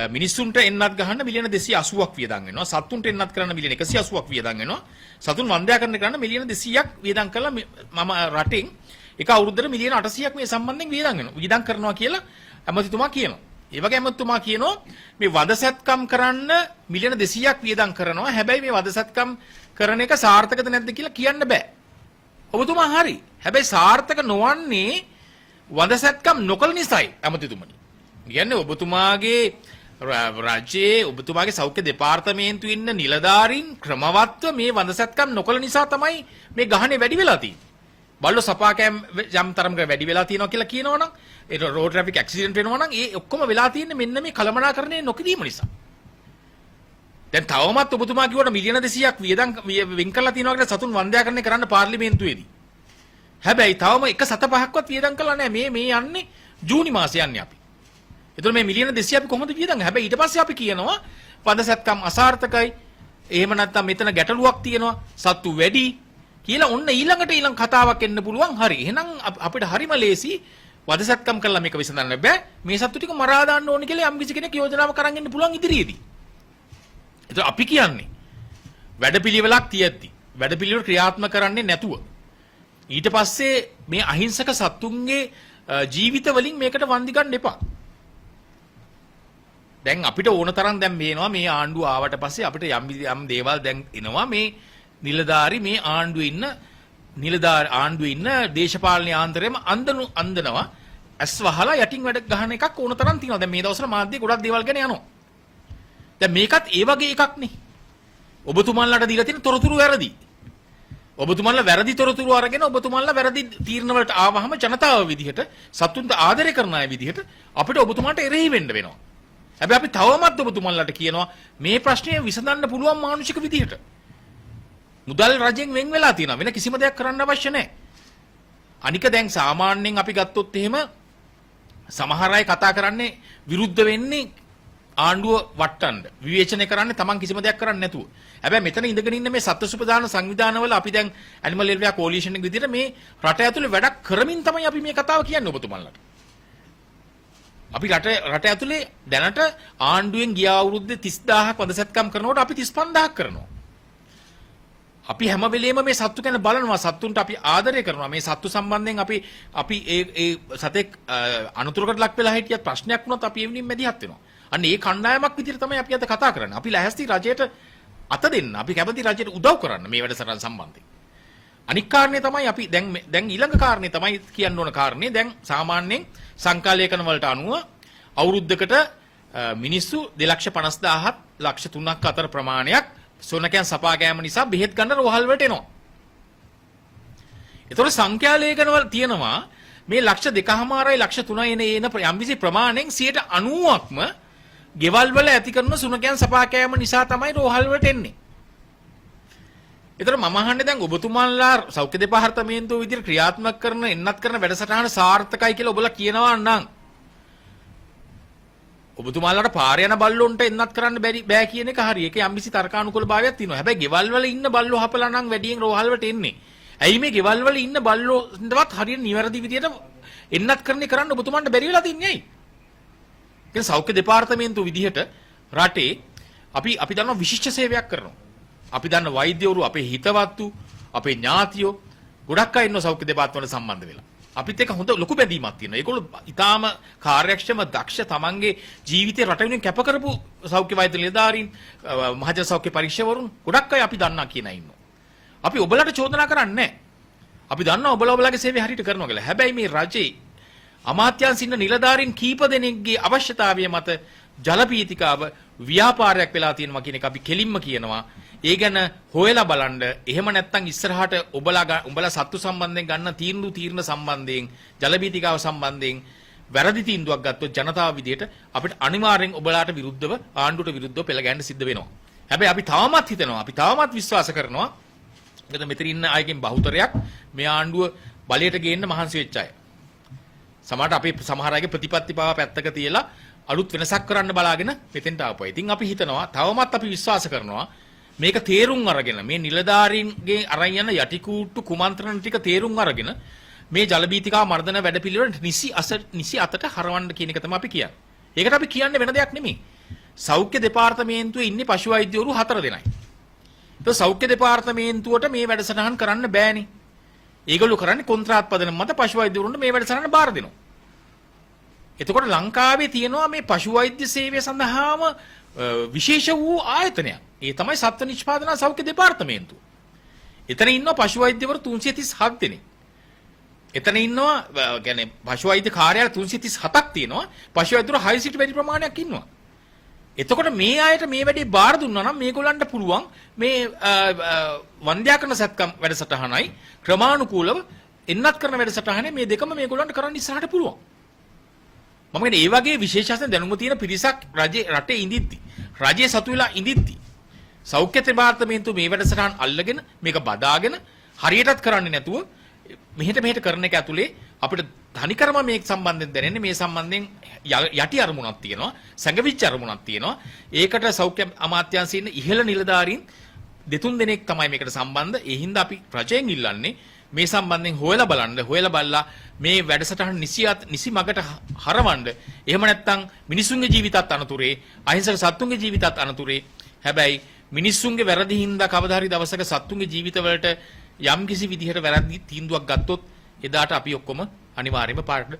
මිනිස්සුන්ට එන්නත් ගහන්න මිලියන 280ක් වියදම් වෙනවා. සතුන්ට එන්නත් කරන්න මිලියන 180ක් වියදම් වෙනවා. සතුන් වන්දනාකරණය කරන්න මිලියන 200ක් වියදම් කළා මම රටින් එක අවුරුද්දකට මිලියන 800ක් මේ සම්බන්ධයෙන් වියදම් වෙනවා. වියදම් කරනවා කියලා ඇමතිතුමා කියනවා. ඒ වගේ ඇමතිතුමා කියනවා මේ වදසැත්කම් කරන්න මිලියන 200ක් වියදම් කරනවා. හැබැයි මේ වදසැත්කම් කරන එක සාර්ථකද නැද්ද කියලා කියන්න බෑ. ඔබතුමා හරි. හැබැයි සාර්ථක නොවන්නේ වදසැත්කම් නොකළ නිසායි ඇමතිතුමනි. කියන්නේ ඔබතුමාගේ රාජ්‍යයේ ඔබතුමාගේ සෞඛ්‍ය දෙපාර්තමේන්තුවේ ඉන්න නිලධාරීන් ක්‍රමවත්ව මේ වදසැත්කම් නොකළ නිසා තමයි මේ ගහනේ වැඩි වෙලා තියෙන්නේ. බල්ලෝ සපා කෑම් යම් තරමකට වැඩි වෙලා තියෙනවා කියලා කියනවනම් ඒ රෝඩ් ට්‍රැෆික් ඇක්සිඩන්ට් වෙනවා නම් ඒ ඔක්කොම වෙලා තියෙන්නේ මෙන්න මේ කළමනාකරණය නොකිරීම නිසා. දැන් තවමත් ඔබතුමා කිව්වට මිලියන 200ක් වියදම් වෙන් කරලා තියෙනවා කියලා සතුන් වන්දනාකරණය කරන්න පාර්ලිමේන්තුවේදී. හැබැයි තවම එක සත පහක්වත් වියදම් කළා නැහැ. මේ යන්නේ ජූනි මාසේ යන්නේ අපි. එතකොට මේ මිලියන 200 අපි කොහොමද වියදම්? හැබැයි ඊට පස්සේ අපි කියනවා වදසැත්කම් අසාර්ථකයි. එහෙම නැත්නම් මෙතන ගැටලුවක් තියෙනවා. සත්තු වැඩි කියලා ඔන්න ඊළඟ කතාවක් එන්න පුළුවන්. හරි. එහෙනම් අපිට හරිම ලේසි වදසැත්කම් කළා මේක විසඳන්න බෑ. මේ සත්තු ටික මරා දාන්න ඕනේ කියලා යම් කිසි කෙනෙක් යෝජනාවක් කරන් ඉන්න පුළුවන් ඉදිරියේදී. එතකොට අපි කියන්නේ වැඩපිළිවෙලක් තියෙද්දි වැඩපිළිවෙල ක්‍රියාත්මක කරන්නේ නැතුව ඊට පස්සේ මේ අහිංසක සත්තුන්ගේ ජීවිත වලින් මේකට වන්දි ගන්න එපා. දැන් අපිට ඕන තරම් දැන් මේනවා මේ ආණ්ඩුව ආවට පස්සේ අපිට යම් දේවල් දැන් එනවා මේ නිලධාරි මේ ආණ්ඩුවේ ඉන්න දේශපාලන යාන්ත්‍රයම අන්දනවා ඇස් වහලා යටින් වැඩ ගහන එකක් ඕන තරම් තියෙනවා. දැන් මේ දවස්වල මාධ්‍ය ගොඩක් දේවල් ගැන යනවා. දැන් මේකත් ඒ වගේ එකක් නේ. ඔබතුමන්ලාට දීලා තියෙන තොරතුරු වැරදි. ඔබතුමන්ලා වැරදි තොරතුරු අරගෙන ඔබතුමන්ලා වැරදි තීරණ වලට ආවහම ජනතාව විදිහට සතුන්ට ආදරය කරන අය විදිහට අපිට ඔබතුමාට එරෙහි වෙන්න වෙනවා. හැබැයි අපි තවමත් ඔබතුමන්ලාට කියනවා මේ ප්‍රශ්නය විසඳන්න පුළුවන් මානුෂික විදිහට. මුදල් රජෙන් වෙන් වෙලා තියෙනවා. වෙන කිසිම දෙයක් කරන්න අවශ්‍ය නැහැ. අනික දැන් සාමාන්‍යයෙන් අපි ගත්තොත් එහෙම සමහර අය කතා කරන්නේ විරුද්ධ වෙන්නේ ආණ්ඩුව වට්ටන්න. විවේචනය කරන්නේ Taman කිසිම දෙයක් කරන්නේ නැතුව. හැබැයි මෙතන ඉඳගෙන ඉන්න මේ සත්ත්ව සුපදාන සංවිධානවල අපි දැන් ඇනිමල් වෙල්ෆෙයාර් කොලිෂන් එක විදිහට මේ රට ඇතුලේ වැඩක් කරමින් තමයි අපි මේ කතාව කියන්නේ ඔබතුමන්ලාට. අපි රට ඇතුලේ දැනට ආණ්ඩුවෙන් ගිය අවුරුද්දේ 30000ක් වදසැත්කම් කරනකොට අපි 35000ක් කරනවා. අපි හැම වෙලෙම මේ සත්තු ගැන බලනවා. සත්තුන්ට අපි ආදරය කරනවා. මේ සත්තු සම්බන්ධයෙන් අපි ඒ සතෙක් අනුතරකට ලක් වෙලා හිටියත් ප්‍රශ්නයක් වුණොත් අපි ඒ වෙනින් මැදිහත් වෙනවා. අන්න ඒ කණ්ඩායමක් විදිහට තමයි අපි අද කතා කරන්නේ. අපි ලැහැස්ති රජයට අත දෙන්න. අපි කැමති රජයට උදව් කරන්න මේ වැඩසටහන සම්බන්ධයෙන්. අනික් කාරණේ තමයි අපි දැන් ඊළඟ කාරණේ තමයි කියන්න ඕන කාරණේ. දැන් සාමාන්‍යයෙන් සංඛ්‍යාලේඛන වලට අනුව අවුරුද්දකට මිනිස්සු 250000ත් ලක්ෂ 3ක් අතර ප්‍රමාණයක් සොනකයන් සපා ගෑම නිසා බෙහෙත් ගන්න රෝහල් වලට එනවා. ඒතකොට සංඛ්‍යාලේඛන වල තියෙනවා මේ ලක්ෂ 2.5යි ලක්ෂ 3යි එන යම්කිසි ප්‍රමාණයෙන් 90%ක්ම ගෙවල් වල ඇති කරන සුනකයන් සපා කෑම නිසා තමයි රෝහල් වලට එන්නේ. ඒතර මම අහන්නේ දැන් ඔබතුමාලා සෞඛ්‍ය දෙපාර්තමේන්තුව විදිහට ක්‍රියාත්මක කරන එන්නත් කරන වැඩසටහන සාර්ථකයි කියලා ඔබලා කියනවා නම් ඔබතුමාලාට පාර යන බල්ලොන්ට එන්නත් කරන්න බෑ කියන එක හරි. ඒක යම්කිසි තර්කානුකූල භාවයක් තියෙනවා. හැබැයි ගෙවල් වල ඉන්න බල්ලෝ හපලා නම් වැඩියෙන් රෝහල් වලට එන්නේ. ඇයි මේ ගෙවල් වල ඉන්න බල්ලෝන්ටවත් හරියට නිවැරදි විදිහට එන්නත් කරන්න ඔබතුමාන්ට බැරි වෙලා තින්නේ ඇයි? ඒ සෞඛ්‍ය දෙපාර්තමේන්තුව විදිහට රටේ අපි දන්නවා විශිෂ්ට සේවයක් කරනවා. අපි දන්න වෛද්‍යවරු, අපේ හිතවත්තු, අපේ ඥාතියෝ ගොඩක් අය ඉන්නවා සෞඛ්‍ය දෙපාර්තමේන්තුවට සම්බන්ධ වෙලා. අපිත් එක්ක හොඳ ලොකු බැඳීමක් තියෙනවා. ඒගොල්ලෝ ඊටාම කාර්යක්ෂම දක්ෂ තමන්ගේ ජීවිතේ රට වෙනුවෙන් කැප කරපු සෞඛ්‍ය වෛද්‍ය නිලධාරීන්, මහජන සෞඛ්‍ය පරීක්ෂකවරුන් ගොඩක් අය අපි දන්නා කියන අය ඉන්නවා. අපි ඔබලට චෝදනා කරන්නේ නැහැ. අපි දන්නවා ඔබලාගේ සේවය හරියට කරනවා කියලා. හැබැයි මේ රජේ අමාත්‍යාංශ ඉන්න නිලධාරීන් කීප දෙනෙක්ගේ අවශ්‍යතාවය මත ජලපීතිකාව ව්‍යාපාරයක් වෙලා තියෙනවා කියන එක අපි කෙලින්ම කියනවා. ඒ ගැන හොයලා බලන්න. එහෙම නැත්නම් ඉස්සරහට ඔබලා සත්තු සම්බන්ධයෙන් ගන්න තීරණ සම්බන්ධයෙන් ජලපීතිකාව සම්බන්ධයෙන් වැරදි තීන්දුවක් ගත්තොත් ජනතාව විදියට අපිට අනිවාර්යෙන් ඔබලාට විරුද්ධව ආණ්ඩුවට විරුද්ධව පෙළ ගැහෙන්න සිද්ධ වෙනවා. හැබැයි අපි තවමත් හිතනවා, අපි තවමත් විශ්වාස කරනවා මෙතන ඉන්න අයගෙන් බහුතරයක් මේ ආණ්ඩුව බලයට ගේන්න මහන්සි වෙච්ච අය. සමහරට අපි සමහර අයගේ ප්‍රතිපත්ති පාව පැත්තක තියලා අලුත් වෙනසක් කරන්න බලාගෙන මෙතෙන්ට ආපුවා. ඉතින් අපි හිතනවා තවමත් අපි විශ්වාස කරනවා මේක තේරුම් අරගෙන මේ නිලධාරීන්ගේ අරන් යන යටිකූට්ටු කුමන්ත්‍රණ ටික තේරුම් අරගෙන මේ ජලබීතිකා මර්ධන වැඩපිළිවෙලට නිසි අතට හරවන්න කියන එක තමයි අපි කියන්නේ. ඒකට අපි කියන්නේ වෙන දෙයක් නෙමෙයි. සෞඛ්‍ය දෙපාර්තමේන්තුවේ ඉන්නේ පශු වෛද්‍යවරු 4 දෙනයි. ඒක සෞඛ්‍ය දෙපාර්තමේන්තුවට මේ වැඩසටහන් කරන්න බෑනේ. ඒගොල්ලෝ කරන්නේ කොන්ත්‍රාත් පදනම මත පශු වෛද්‍යවරුන්ට මේ වැඩසටහන බාර දෙනවා. එතකොට ලංකාවේ තියෙනවා මේ පශු වෛද්‍ය සේවය සඳහාම විශේෂ වූ ආයතනයක්. ඒ තමයි සත්ත්ව නිෂ්පාදන සෞඛ්‍ය දෙපාර්තමේන්තුව. එතන ඉන්නවා පශු වෛද්‍යවරු 337 දෙනෙක්. එතන ඉන්නවා කියන්නේ පශු වෛද්‍ය කාර්යාලය 337ක් තියෙනවා. පශු වෛද්‍යවරු 600ට වැඩි ප්‍රමාණයක් ඉන්නවා. එතකොට මේ අයට මේ වැඩේ බාර දුන්නා නම් මේගොල්ලන්ට පුළුවන් මේ වන්ද්‍යාකරණ සත්කම් වැඩසටහනයි ක්‍රමානුකූලව එන්නත් කරන වැඩසටහනේ මේ දෙකම මේගොල්ලන්ට කරන්න ඉස්සරහට පුළුවන්. මම කියන්නේ ඒ වගේ විශේෂයෙන් දැනුම තියෙන පිරිසක් රටේ ඉඳිද්දි රජයේ සතු වෙලා ඉඳිද්දි සෞඛ්‍ය දෙපාර්තමේන්තුව මේ වැඩසටහන් අල්ලගෙන මේක බදාගෙන හරියටත් කරන්නේ නැතුව මෙහෙට කරන එක ඇතුලේ අපිට ධනිකරම මේක සම්බන්ධයෙන් දැනෙන්නේ මේ සම්බන්ධයෙන් යටි අරමුණක් තියෙනවා සංගවිච්ච අරමුණක් තියෙනවා ඒකට සෞඛ්‍ය අමාත්‍යාංශයේ ඉන්න ඉහළ නිලධාරීන් දෙතුන් දෙනෙක් තමයි මේකට සම්බන්ධ ඒ හින්දා අපි රජයෙන් ඉල්ලන්නේ මේ සම්බන්ධයෙන් හොයලා බලලා මේ වැඩසටහන නිසි මගට හරවන්න එහෙම නැත්නම් මිනිසුන්ගේ ජීවිතත් අනතුරේ අහිංසක සත්තුන්ගේ ජීවිතත් අනතුරේ හැබැයි මිනිස්සුන්ගේ වැරදි හින්දා කවදා හරි දවසක සත්තුන්ගේ ජීවිතවලට යම් කිසි විදිහට වැරදි තීන්දුවක් ගත්තොත් එදාට අපි ඔක්කොම අනිවාර්යයෙන්ම පාරට